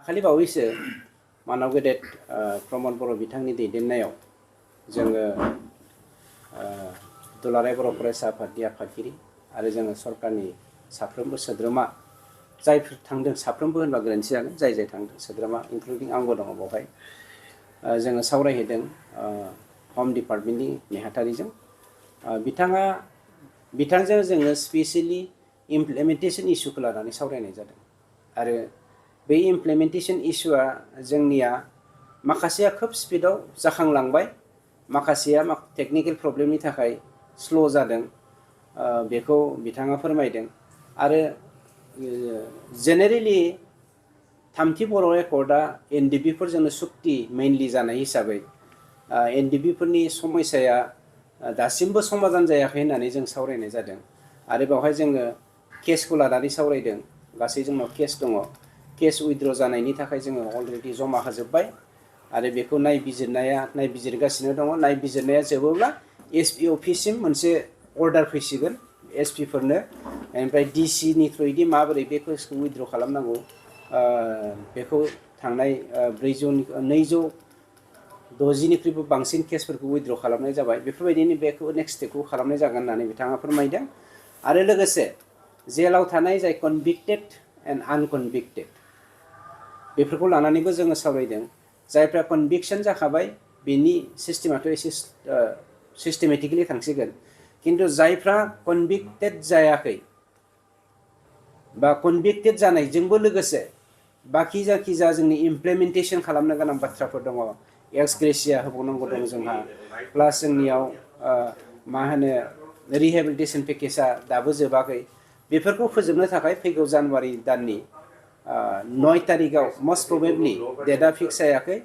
खालि बावैसो मानाव गेदेर प्रमद बर' बिथांनि दैदेननायाव जोङो दुलाराय बर' फरायसा आफादनि आफादगिरि आरो जोङो सरकारनि साफ्रोमबो सोद्रोमा जायफोर थांदों साफ्रोमबो होनबा गोरोन्थि जागोन जाय जाय थांदों सोद्रोमा इनक्लुडिं आंबो दङ बावहाय जोङो सावरायहैदों हम डिपार्टमेन्टनि नेहाथारिजों बिथांजों जोङो स्पेसियेलि इमप्लिमेन्टेसन इस्युखौ लानानै सावरायनाय जादों आरो बे इमप्लिमेन्टेसन इस्युआ जोंनिया माखासेया खोब स्पिडआव जाखांलांबाय माखासेया टेकनिकेल प्रब्लेमनि थाखाय स्ल' जादों बेखौ बिथाङा फोरमायदों आरो जेनेरेलि थामथि बर' एकर्डआ एनडिपिफोरजोंनो सुक्ति मेइनलि जानाय हिसाबै एनडिपिफोरनि समस्याया दासिमबो समाधान जायाखै होननानै जों सावरायनाय जादों आरो बेवहाय जोङो केसखौ लानानै सावरायदों गासै जोंनाव केस दङ केस उइथड्र जानायनि थाखाय जोङो अलरेडि जमा होजोब्बाय आरो बेखौ नायबिजिरगासिनो दङ नायबिजिरनाया जोबोब्ला एसपि अफिससिम मोनसे अर्डार फैसिगोन एसपिफोरनो ओमफ्राय डिसिनि थ्रुयैदि माबोरै बे केसखौ उइथड्र खालामनांगौ बेखौ थांनाय 260निख्रुइबो बांसिन केसफोरखौ उइथड्र खालामनाय जाबाय बेफोरबायदिनो बेखौ नेक्स्ट स्टेपखौ खालामनाय जागोन होननानै बिथाङा फोरमायदों आरो लोगोसे जेलाव थानाय जाय कनभिक्टेड एन्ड आनकनभिक्टेड बेफोरखौ लानानैबो जोङो सावरायदों जायफ्रा कनभिक्सन जाखाबाय बेनि सिस्टेमाथ' एसे सिस्टेमेटिकेलि थांसिगोन किन्तु जायफ्रा कनभिक्टेड जायाखै बा कनभिक्टेड जानायजोंबो लोगोसे बाखि जाखिजा जोंनि इमप्लिमेन्टेसन खालामनो गोनां बाथ्राफोर दङ एक्स ग्रेसिया होबावनांगौ दं जोंहा प्लास जोंनियाव मा होनो रिहेबिलिटेसन पेकेजआ दाबो जोबाखै बेफोरखौ फोजोबनो थाखाय फैगौ जानुवारि दाननि 9 तारिखआव मस्ट प्रबेबलि डेटआ फिक्स जायाखै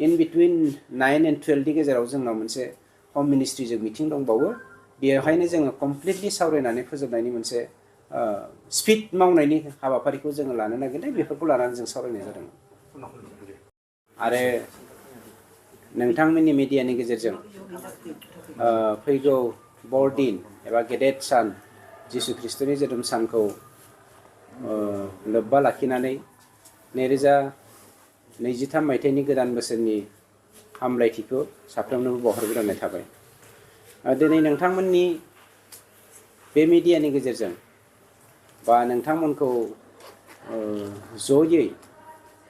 इन बिटुइन 9 एन्ड 12नि गेजेराव जोंनाव मोनसे हम मिनिस्ट्रिजों मिटिं दंबावो बेवहायनो जोङो कमप्लिटलि सावरायनानै फोजोबनायनि मोनसे स्पिड मावनायनि हाबाफारिखौ जोङो लानो नागिरदों बेफोरखौ लानानै जों सावरायनाय जादोंमोन आरो नोंथांमोननि मिडियानि गेजेरजों फैगौ बरदिन एबा गेदेर सान जिसु ख्रिस्ट'नि जोनोम सानखौ लोब्बा लाखिनानै 2023 मायथाइनि गोदान बोसोरनि हामलायथिखौ साफ्रोमनोबो बावहरग्रोनाय थाबाय दिनै नोंथांमोननि बे मिडियानि गेजेरजों बा नोंथांमोनखौ जयै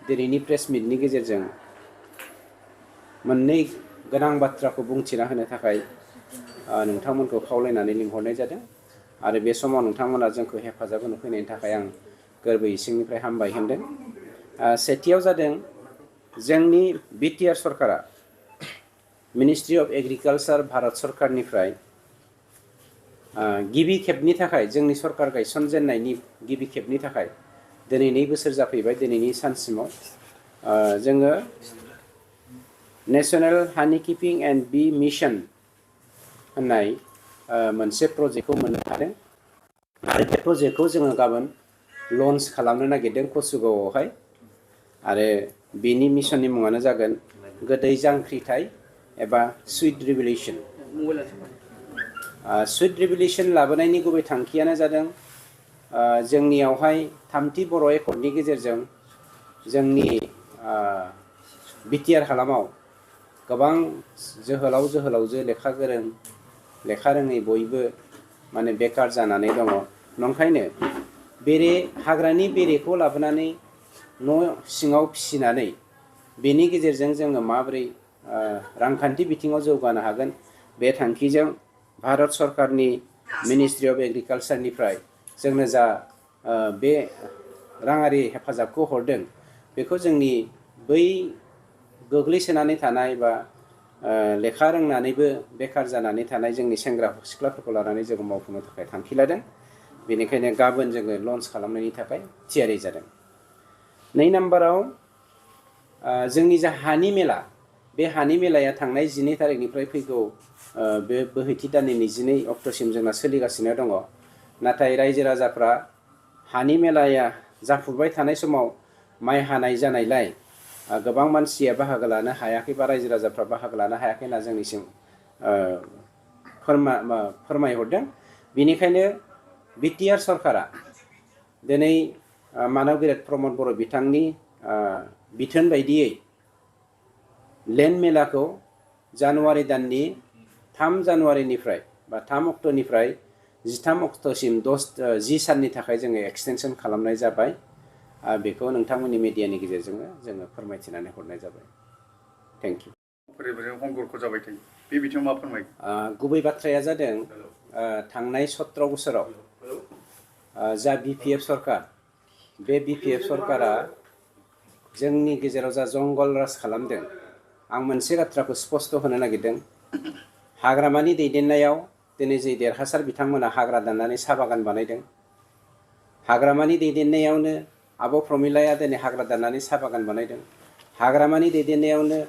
दिनैनि प्रेस मिटनि गेजेरजों मोननै गोनां बाथ्राखौ बुंथिना होनो थाखाय नोंथांमोनखौ खावलायनानै लिंहरनाय जादों आरो बे समाव नोंथांमोना जोंखौ हेफाजाब होनो फैनायनि थाखाय आं गोरबो इसिंनिफ्राय हामबाय होनदों सेथियाव जादों जोंनि बिटिआर सरकारा मिनिस्ट्रि अफ एग्रिकालचार भारत सरकारनिफ्राय गिबि खेबनि थाखाय जोंनि सरकार गायसनजेननायनि गिबि खेबनि थाखाय दिनै 2 बोसोर जाफैबाय दिनैनि सानसिमाव जोङो नेशनेल हानि किपिं एन्ड बी मिशन होननाय मोनसे प्रजेक्टखौ मोननो हादों आरो बे प्रजेक्टखौ जोङो गाबोन लन्च खालामनो नागिरदों कसुगावआवहाय आरो बेनि मिशननि मुङानो जागोन गोदै जांख्रिथाय एबा सुइट रिभलिउसन सुइट रिभलिउसन लाबोनायनि गुबै थांखियानो जादों जोंनियावहाय थामथि बर' एकर्डनि गेजेरजों जोंनि बिटिआर हालामाव गोबां जोहोलावजो लेखा गोरों लेखा रोङै बयबो माने बेकार जानानै दङ नंखायनो हाग्रानि बेरेखौ लाबोनानै न' सिङाव फिसिनानै बेनि गेजेरजों जोङो माबोरै रांखान्थि बिथिङाव जौगानो हागोन बे थांखिजों भारत सरकारनि मिनिस्ट्रि अफ एग्रिकालचारनिफ्राय जोंनो जा बे राङारि हेफाजाबखौ हरदों बेखौ जोंनि बै गोग्लैसोनानै थानाय बा लेखा रोंनानैबो बेकार जानानै थानाय जोंनि सेंग्रा सिख्लाफोरखौ लानानै जोङो मावफुंनो थाखाय थांखि लादों बेनिखायनो गाबोन जोङो लन्च खालामनायनि थाखाय थियारि जादों 2 नाम्बाराव जोंनि जा हानि मेला बे हानि मेलाया थांनाय 12 तारिखनिफ्राय फैगौ बे बोहैथि दाननि 22 अक्ट'सिम जोंना सोलिगासिनो दङ नाथाय रायजो राजाफ्रा हानि मेलाया जाफुबाय थानाय समाव माइ हानाय जानायलाय गोबां मानसिया बाहागो लानो हायाखै बा रायजो राजाफ्रा बाहागो लानो हायाखै होनना जोंनिसिम फोरमायहरदों बेनिखायनो बिटिआर सरकारा दिनै मानव गेदेर प्रमद बर' बिथांनि बिथोन बायदियै लेन्ड मेलाखौ जानुवारि दाननि 3 जानुवारिनिफ्राय बा 3 अक्ट'निफ्राय 13 अक्ट'सिम 10 साननि थाखाय जोङो एक्सटेनसन खालामनाय जाबाय। बेखौ नोंथांमोननि मिडियानि गेजेरजों जोङो फोरमायथिनानै हरनाय जाबाय। Thank you. हंगरखौ जाबाय थायो बे बिथिङाव मा फोरमाय? गुबै बाथ्राया जादों थांनाय 17 बोसोराव जा BPF सरकार, बे BPF सरकारा जोंनि गेजेराव जा जंगल राज खालामदों, आं मोनसे बाथ्राखौ स्पष्ट होनो नागिरदों। हाग्रामानि दैदेननायाव दिनै जे देरहासार बिथांमोना हाग्रा दाननानै साहा बागान बानायदों। हाग्रामानि दैदेननायावनो आब' प्रमिलाया दिनै हाग्रा दाननानै साहा बागान बानायदों। हाग्रामानि दैदेननायावनो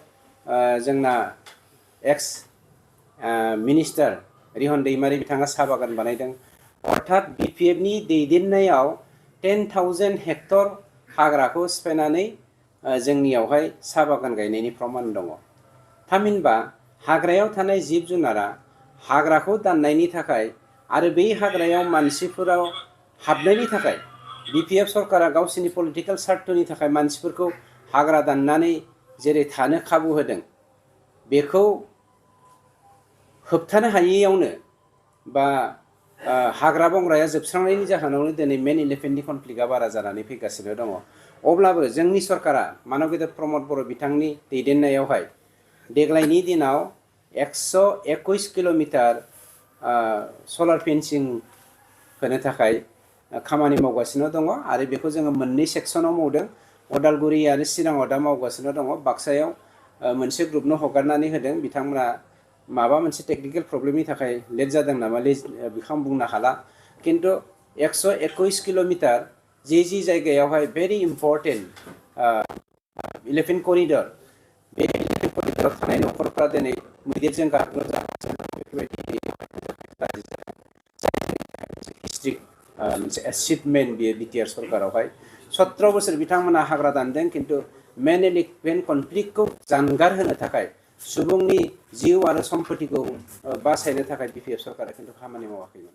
जोंना एक्स मिनिस्टार रिहन दैमारि बिथाङा साहा बागान बानायदों। अर्थात BPFनि दैदेननायाव 10,000 हेक्टर हाग्राखौ सिफायनानै जोंनियावहाय साहा बागान गायनायनि प्रमान दङ। थामहिनबा हाग्रायाव थानाय जिब जुनारा हाग्राखौ दाननायनि थाखाय आरो बै हाग्रायाव मानसिफोराव हाबनायनि थाखाय BPF सरकारा गावसोरनि पलिटिकेल स्वार्थनि थाखाय मानसिफोरखौ हाग्रा दाननानै जेरै थानो खाबु होदों, बेखौ होबथानो हायैयावनो बा हाग्रा बंग्राया जोबस्रांनायनि जाहोनावनो दिनै मेन इलेफेन्टनि कनफ्लिक्टआ बारा जानानै फैगासिनो दङ। अब्लाबो जोंनि सरकारा मानब गेदेर प्रमद बर' बिथांनि दैदेननायावहाय देग्लायनि दिनाव 121 किल'मिटार सलार फेन्सिं होनो थाखाय खामानि मावगासिनो दङ आरो बेखौ जोङो मोननै सेक्सनाव मावदों। अदालगुरि आरो चिराङाव दा मावगासिनो दङ। बाक्सायाव मोनसे ग्रुपनो हगारनानै होदों। बिथांमोना माबा मोनसे टेकनिकेल प्रब्लेमनि थाखाय लेट जादों नामा बेखौ आं बुंनो हाला। किन्तु 121 किल'मिटार जि जायगायावहाय भेरि इम्परटेन्ट इलेफेन्ट करिडर, बे इलेफेन्ट करिडराव थानाय न'खरफ्रा दिनै मैदेरजों गाग्लोब जागासिनो बेफोरबायदि डिस्ट्रिक्ट मोनसे एचिभमेन्ट बेयो BTR सरकारावहाय 17 बोसोर बिथांमोना हाग्रा दानदों, किन्तु मेन इलेफेन्ट कनफ्लिक्टखौ जानगार होनो थाखाय सुबुंनि जिउ आरो सम्पतिखौ बासायनो थाखाय BPF सरकारा किन्तु खामानि मावाखैमोन।